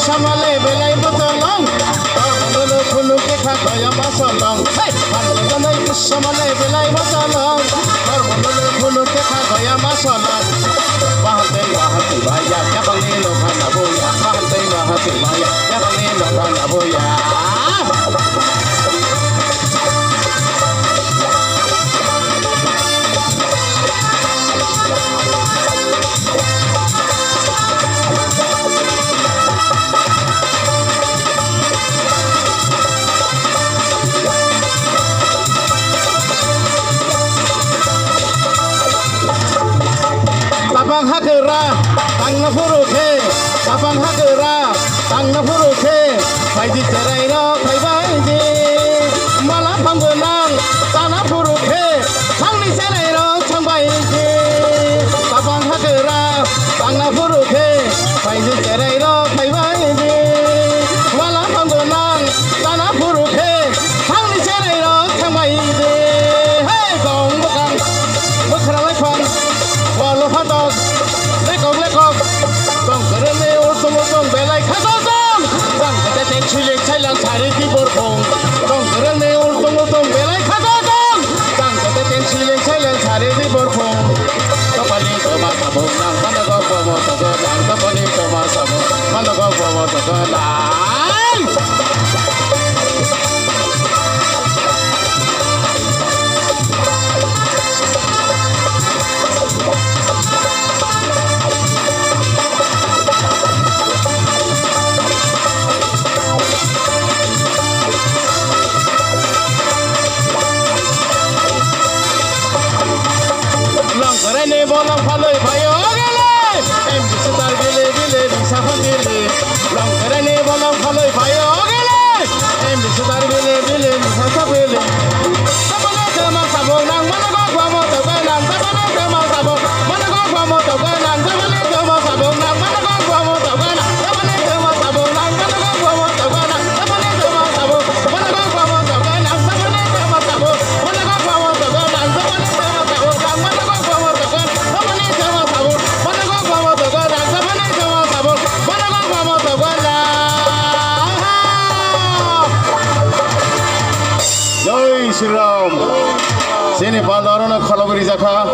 Samale belai botolong, dulu bulu kita gaya masolong. Pantai samale belai botolong, dulu bulu kita gaya masolong. Bahantai bahati baya, ya bangni lo kana boya. Bahantai bahati baya, ya bangni lo kana boya. Tapang hakera, tang na furuke. Tapang hakera, tang na furuke. Paidi cerai no, kai baidi. Malah panggunang, tanah furuke. Tang ni cerai no, chang baidi. Tapang hakera, tang na furuke. Paidi cerai no, kai baidi. Malah panggunang, tanah furuke. Tang ni cerai no, chang baidi. Hey, gong bukan, bukan lepan. Walau hatok, lekok, tong kerene usung belai khasong, tang kete cilik cailang cari di borpong, tong kerene usung belai khasong, tang kete cilik cailang cari di borpong. Kapali cuma sabung nang, mana kau bawa tegelang, kapali cuma sabung, mana kau bawa tegelang. Kerana bolang faloi bayo gele, em bistar gele bisa gele. Long kerana bolang faloi bayo gele, em bistar gele bisa gele. Sabana tema sabong nang mana kau guamo tegalan, sabana tema sabong mana kau guamo tegalan, sabana tema sabong nang mana kau guamo tegalan, sabana tema sabong nang mana kau guamo tegalan, sabana tema sabong mana kau guamo tegalan, sabana tema sabong mana kau guamo tegalan, sabana tema sabong nang mana kau Jai Shri Ram. Sini pandorona khalaguri jakha.